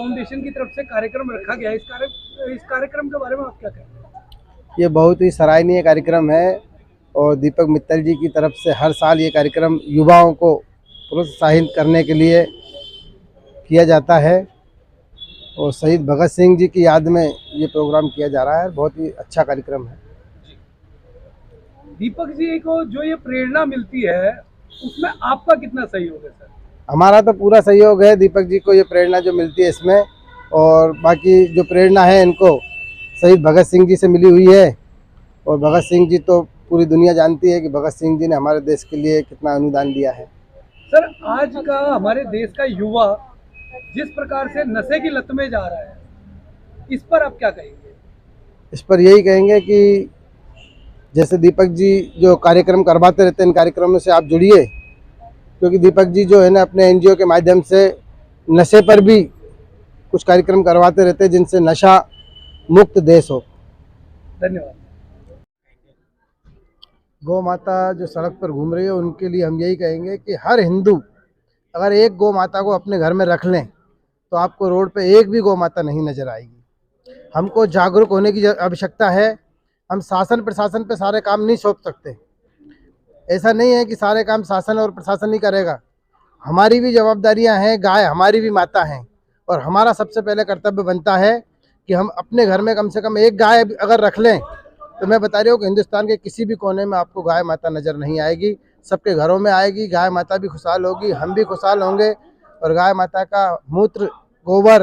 Foundation की तरफ से कार्यक्रम रखा गया है, इस कार्यक्रम के बारे में आप क्या कहें? ये बहुत ही सराहनीय कार्यक्रम है और दीपक मित्तल जी की तरफ से हर साल ये कार्यक्रम युवाओं को प्रोत्साहित करने के लिए किया जाता है और शहीद भगत सिंह जी की याद में ये प्रोग्राम किया जा रहा है। बहुत ही अच्छा कार्यक्रम है। दीपक जी को जो ये प्रेरणा मिलती है उसमें आपका कितना सहयोग है सर? हमारा तो पूरा सहयोग है। दीपक जी को ये प्रेरणा जो मिलती है इसमें, और बाकी जो प्रेरणा है इनको शहीद भगत सिंह जी से मिली हुई है। और भगत सिंह जी तो पूरी दुनिया जानती है कि भगत सिंह जी ने हमारे देश के लिए कितना अनुदान दिया है। सर, आज का हमारे देश का युवा जिस प्रकार से नशे की लत में जा रहा है, इस पर आप क्या कहेंगे? इस पर यही कहेंगे कि जैसे दीपक जी जो कार्यक्रम करवाते रहते हैं, इन कार्यक्रमों से आप जुड़िए, क्योंकि दीपक जी जो है ना अपने एनजीओ के माध्यम से नशे पर भी कुछ कार्यक्रम करवाते रहते हैं जिनसे नशा मुक्त देश हो। धन्यवाद। गौ माता जो सड़क पर घूम रही है उनके लिए हम यही कहेंगे कि हर हिंदू अगर एक गौ माता को अपने घर में रख लें तो आपको रोड पे एक भी गौ माता नहीं नजर आएगी। हमको जागरूक होने की आवश्यकता है। हम शासन प्रशासन पे सारे काम नहीं सौंप सकते। ऐसा नहीं है कि सारे काम शासन और प्रशासन ही करेगा। हमारी भी जवाबदारियां हैं। गाय हमारी भी माता हैं और हमारा सबसे पहले कर्तव्य बनता है कि हम अपने घर में कम से कम एक गाय अगर रख लें तो मैं बता रही हूँ कि हिंदुस्तान के किसी भी कोने में आपको गाय माता नज़र नहीं आएगी। सबके घरों में आएगी। गाय माता भी खुशहाल होगी, हम भी खुशहाल होंगे। और गाय माता का मूत्र, गोबर,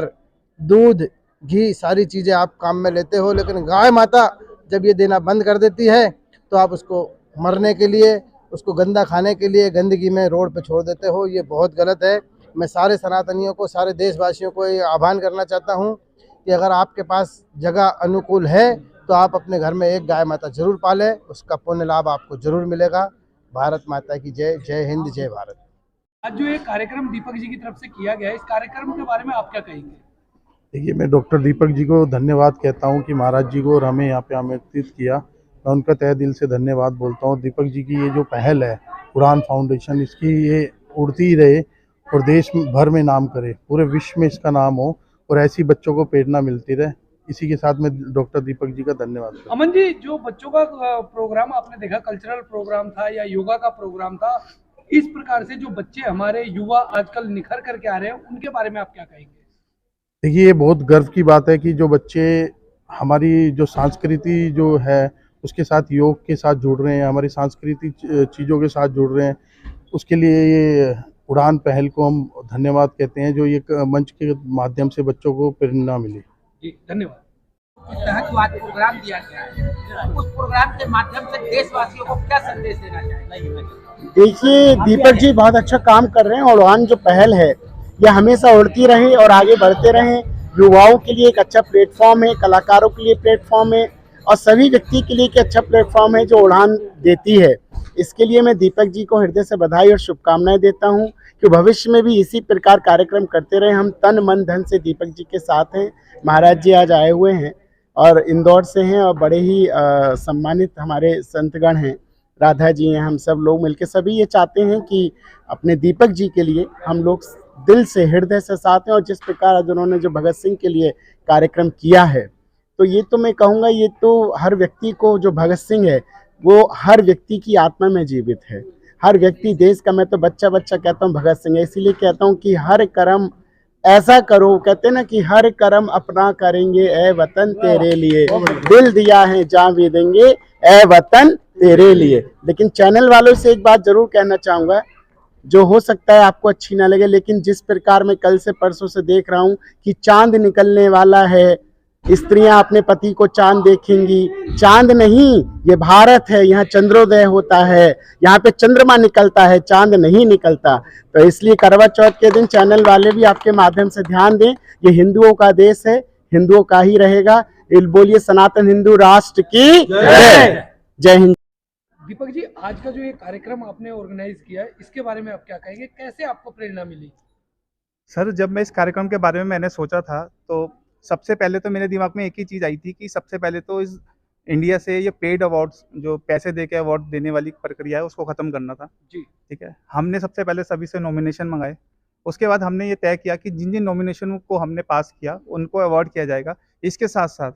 दूध, घी सारी चीज़ें आप काम में लेते हो, लेकिन गाय माता जब ये देना बंद कर देती है तो आप उसको मरने के लिए, उसको गंदा खाने के लिए गंदगी में रोड पे छोड़ देते हो। ये बहुत गलत है। मैं सारे सनातनियों को, सारे देशवासियों को ये आह्वान करना चाहता हूँ कि अगर आपके पास जगह अनुकूल है तो आप अपने घर में एक गाय माता जरूर पालें। उसका पुण्य लाभ आपको जरूर मिलेगा। भारत माता की जय। जय हिंद, जय भारत। आज जो ये कार्यक्रम दीपक जी की तरफ से किया गया है, इस कार्यक्रम के बारे में आप क्या कहेंगे? देखिए, मैं डॉक्टर दीपक जी को धन्यवाद कहता हूं कि महाराज जी को और हमें यहाँ पे आमंत्रित किया। मैं उनका तहे दिल से धन्यवाद बोलता हूं। दीपक जी की ये जो पहल है उड़ान फाउंडेशन, इसकी ये उड़ती ही रहे और देश भर में नाम करे, पूरे विश्व में इसका नाम हो और ऐसी बच्चों को प्रेरणा मिलती रहे। इसी के साथ में डॉक्टर दीपक जी का धन्यवाद करता हूं। अमन जी, जो बच्चों का प्रोग्राम आपने देखा, कल्चरल प्रोग्राम था या योगा का प्रोग्राम था, इस प्रकार से जो बच्चे हमारे युवा आजकल निखर करके आ रहे हैं, उनके बारे में आप क्या कहेंगे? देखिए, ये बहुत गर्व की बात है कि जो बच्चे हमारी जो संस्कृति जो है उसके साथ, योग के साथ जुड़ रहे हैं, हमारी सांस्कृतिक चीज़ों के साथ जुड़ रहे हैं। उसके लिए ये उड़ान पहल को हम धन्यवाद कहते हैं, जो ये मंच के माध्यम से बच्चों को प्रेरणा मिली। जी, धन्यवाद। के तहत जो आज प्रोग्राम दिया गया है, उस प्रोग्राम के माध्यम से देशवासियों को क्या संदेश देना चाहिए? देखिए, दीपक जी बहुत अच्छा काम कर रहे हैं और उड़ान जो पहल है ये हमेशा उड़ती रहे और आगे बढ़ते रहे। युवाओं के लिए एक अच्छा प्लेटफॉर्म है, कलाकारों के लिए प्लेटफॉर्म है और सभी व्यक्ति के लिए एक अच्छा प्लेटफॉर्म है जो उड़ान देती है। इसके लिए मैं दीपक जी को हृदय से बधाई और शुभकामनाएं देता हूं कि भविष्य में भी इसी प्रकार कार्यक्रम करते रहे। हम तन मन धन से दीपक जी के साथ हैं। महाराज जी आज आए हुए हैं और इंदौर से हैं और बड़े ही सम्मानित हमारे संतगण हैं, राधा जी हैं। हम सब लोग मिलकर सभी ये चाहते हैं कि अपने दीपक जी के लिए हम लोग दिल से, हृदय से साथ हैं। और जिस प्रकार आज उन्होंने जो भगत सिंह के लिए कार्यक्रम किया है, तो ये तो मैं कहूँगा ये तो हर व्यक्ति को, जो भगत सिंह है वो हर व्यक्ति की आत्मा में जीवित है। हर व्यक्ति देश का, मैं तो बच्चा बच्चा कहता हूँ भगत सिंह, इसीलिए कहता हूँ कि हर कर्म ऐसा करो, कहते हैं ना कि हर कर्म अपना करेंगे ए वतन तेरे लिए, दिल दिया है जान भी देंगे ए वतन तेरे लिए। लेकिन चैनल वालों से एक बात जरूर कहना चाहूँगा, जो हो सकता है आपको अच्छी ना लगे, लेकिन जिस प्रकार मैं कल से परसों से देख रहा हूँ कि चांद निकलने वाला है, स्त्रियां अपने पति को चांद देखेंगी। चांद नहीं, ये भारत है, यहाँ चंद्रोदय होता है, यहाँ पे चंद्रमा निकलता है, चांद नहीं निकलता। तो इसलिए करवा चौथ के दिन चैनल वाले भी आपके माध्यम से ध्यान दें, ये हिंदुओं का देश है, हिंदुओं का ही रहेगा। बोलिए सनातन हिंदू राष्ट्र की जय। जय हिंद। दीपक जी, आज का जो ये कार्यक्रम आपने ऑर्गेनाइज किया है, इसके बारे में आप क्या कहेंगे? कैसे आपको प्रेरणा मिली? सर, जब मैं इस कार्यक्रम के बारे में मैंने सोचा था तो सबसे पहले तो मेरे दिमाग में एक ही चीज़ आई थी कि सबसे पहले तो इस इंडिया से ये पेड अवार्ड्स, जो पैसे दे के अवार्ड देने वाली प्रक्रिया है, उसको ख़त्म करना था। जी। ठीक है, हमने सबसे पहले सभी से नॉमिनेशन मंगाए उसके बाद हमने ये तय किया कि जिन जिन नॉमिनेशन को हमने पास किया उनको अवार्ड किया जाएगा। इसके साथ साथ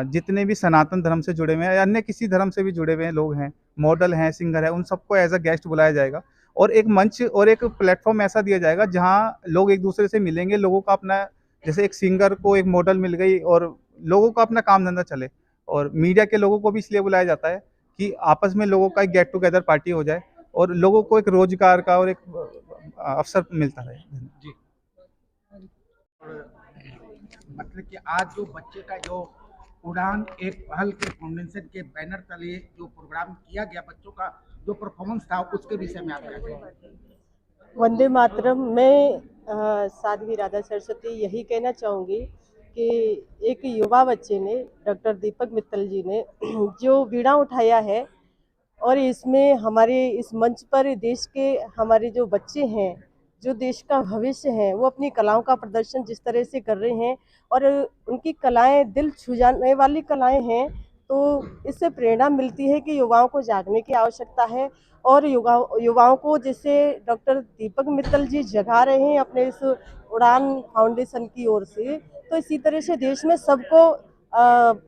जितने भी सनातन धर्म से जुड़े हुए हैं या अन्य किसी धर्म से भी जुड़े हुए हैं लोग हैं, मॉडल हैं, सिंगर हैं, उन सबको एज अ गेस्ट बुलाया जाएगा और एक मंच और एक प्लेटफॉर्म ऐसा दिया जाएगा जहाँ लोग एक दूसरे से मिलेंगे। लोगों का अपना, जैसे एक सिंगर को एक मॉडल मिल गई और लोगों का अपना काम धंधा चले, और मीडिया के लोगों को भी इसलिए बुलाया जाता है कि आपस में लोगों का एक गेट टुगेदर पार्टी हो जाए और लोगों को एक रोजगार का और एक अवसर मिलता रहे। जी, मतलब कि आज जो बच्चे का जो उड़ान एक पहल के फाउंडेशन के बैनर तले जो प्रोग्राम किया गया, बच्चों का जो परफॉर्मेंस था, उसके विषय में आप क्या कहेंगे? वंदे मातरम। मैं साध्वी राधा सरस्वती यही कहना चाहूँगी कि एक युवा बच्चे ने, डॉक्टर दीपक मित्तल जी ने जो बीड़ा उठाया है और इसमें हमारे इस मंच पर देश के हमारे जो बच्चे हैं, जो देश का भविष्य है, वो अपनी कलाओं का प्रदर्शन जिस तरह से कर रहे हैं और उनकी कलाएं दिल छू जाने वाली कलाएं हैं, तो इससे प्रेरणा मिलती है कि युवाओं को जागने की आवश्यकता है और युवाओं को जैसे डॉक्टर दीपक मित्तल जी जगा रहे हैं अपने इस उड़ान फाउंडेशन की ओर से, तो इसी तरह से देश में सबको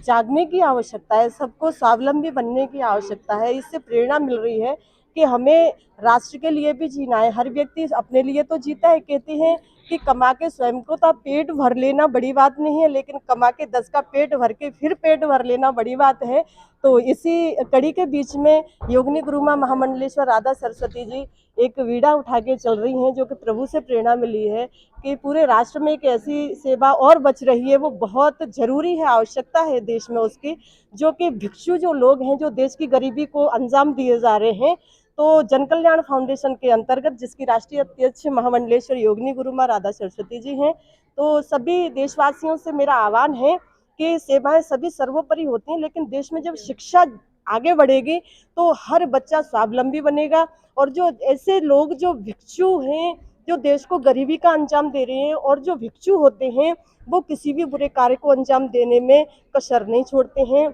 जागने की आवश्यकता है, सबको स्वावलंबी बनने की आवश्यकता है। इससे प्रेरणा मिल रही है कि हमें राष्ट्र के लिए भी जीना है। हर व्यक्ति अपने लिए तो जीता है, कहते हैं कि कमा के स्वयं को तो पेट भर लेना बड़ी बात नहीं है, लेकिन कमा के 10 का पेट भर के फिर पेट भर लेना बड़ी बात है। तो इसी कड़ी के बीच में योगिनी गुरु माँ महामंडलेश्वर राधा सरस्वती जी एक वीड़ा उठा के चल रही हैं, जो कि प्रभु से प्रेरणा मिली है कि पूरे राष्ट्र में एक ऐसी सेवा और बच रही है, वो बहुत ज़रूरी है, आवश्यकता है देश में उसकी, जो कि भिक्षु जो लोग हैं, जो देश की गरीबी को अंजाम दिए जा रहे हैं। तो जन कल्याण फाउंडेशन के अंतर्गत, जिसकी राष्ट्रीय अध्यक्ष महामंडलेश्वर योगिनी गुरु माँ राधा सरस्वती जी हैं, तो सभी देशवासियों से मेरा आह्वान है कि सेवाएं सभी सर्वोपरि होती हैं, लेकिन देश में जब शिक्षा आगे बढ़ेगी तो हर बच्चा स्वावलंबी बनेगा और जो ऐसे लोग जो भिक्षु हैं, जो देश को गरीबी का अंजाम दे रहे हैं, और जो भिक्षु होते हैं वो किसी भी बुरे कार्य को अंजाम देने में कसर नहीं छोड़ते हैं।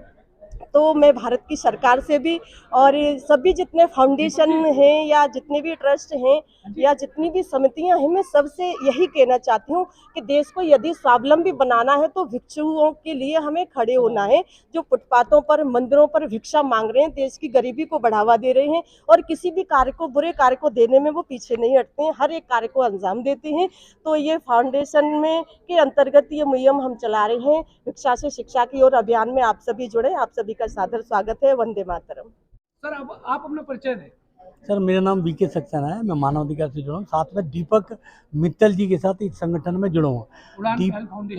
तो मैं भारत की सरकार से भी और सभी जितने फाउंडेशन हैं या जितने भी ट्रस्ट हैं या जितनी भी समितियां हैं, मैं सबसे यही कहना चाहती हूँ कि देश को यदि स्वावलंबी बनाना है तो भिक्षुओं के लिए हमें खड़े होना है, जो फुटपाथों पर, मंदिरों पर भिक्षा मांग रहे हैं, देश की गरीबी को बढ़ावा दे रहे हैं और किसी भी कार्य को, बुरे कार्य को देने में वो पीछे नहीं हटते हैं, हर एक कार्य को अंजाम देते हैं। तो ये फाउंडेशन में के अंतर्गत ये मुहिम हम चला रहे हैं, भिक्षा से शिक्षा की ओर अभियान में आप सभी जुड़े, आप सभी का सादर स्वागत है। वंदे मातरम। सर, अब आप अपना परिचय दें। सर, मेरा नाम वीके सक्सेना है, मैं मानवाधिकार से जुड़ा हूँ, साथ में दीपक मित्तल जी के साथ इस संगठन में जुड़ा हूँ,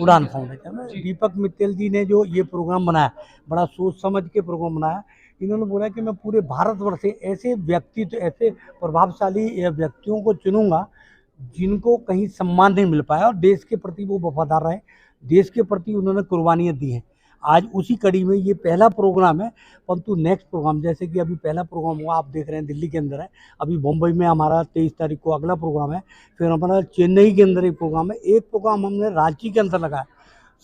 उड़ान फाउंडेशन में। दीपक मित्तल जी ने जो ये प्रोग्राम बनाया, बड़ा सोच समझ के प्रोग्राम बनाया। इन्होंने बोला कि मैं पूरे भारतवर्ष से ऐसे व्यक्तित्व, ऐसे प्रभावशाली व्यक्तियों को चुनूंगा जिनको कहीं सम्मान नहीं मिल पाया और देश के प्रति वो वफादार रहे, देश के प्रति उन्होंने कुर्बानियाँ दी हैं। आज उसी कड़ी में ये पहला प्रोग्राम है, परंतु नेक्स्ट प्रोग्राम, जैसे कि अभी पहला प्रोग्राम हुआ, आप देख रहे हैं दिल्ली के अंदर है, अभी मुंबई में हमारा 23 तारीख को अगला प्रोग्राम है, फिर हमारा चेन्नई के अंदर एक प्रोग्राम है, एक प्रोग्राम हमने रांची के अंदर लगाया,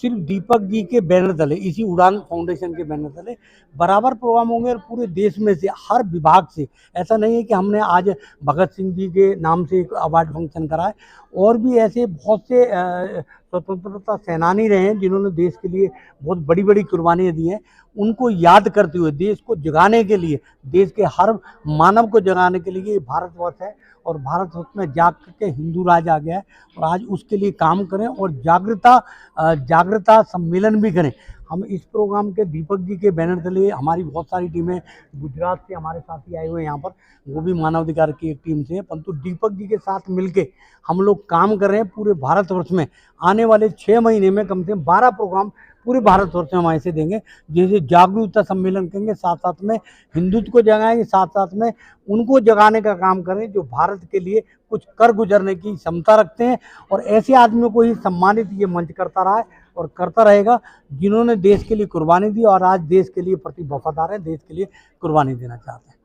सिर्फ दीपक जी के बैनर तले, इसी उड़ान फाउंडेशन के बैनर तले बराबर प्रोग्राम होंगे और पूरे देश में से हर विभाग से। ऐसा नहीं है कि हमने आज भगत सिंह जी के नाम से एक अवार्ड फंक्शन करा है, और भी ऐसे बहुत से स्वतंत्रता सेनानी रहे हैं जिन्होंने देश के लिए बहुत बड़ी बड़ी कुर्बानियाँ दी हैं। उनको याद करते हुए, देश को जगाने के लिए, देश के हर मानव को जगाने के लिए ये भारतवर्ष है और भारतवर्ष में जाग के हिंदू राज आ गया है और आज उसके लिए काम करें और जागृता सम्मेलन भी करें। हम इस प्रोग्राम के दीपक जी के बैनर तले, हमारी बहुत सारी टीमें, गुजरात से हमारे साथी आए हुए हैं यहाँ पर, वो भी मानवाधिकार की एक टीम से है, परंतु दीपक जी के साथ मिलके हम लोग काम कर रहे हैं। पूरे भारतवर्ष में आने वाले 6 महीने में कम से कम 12 प्रोग्राम पूरे भारतवर्ष में हम ऐसे देंगे, जैसे जागरूकता सम्मेलन करेंगे, साथ साथ में हिंदुत्व को जगाएंगे, साथ साथ में उनको जगाने का काम करें जो भारत के लिए कुछ कर गुजरने की क्षमता रखते हैं। और ऐसे आदमियों को ही सम्मानित ये मंच करता रहा है और करता रहेगा, जिन्होंने देश के लिए कुर्बानी दी और आज देश के लिए प्रति वफादार है, देश के लिए कुर्बानी देना चाहते हैं।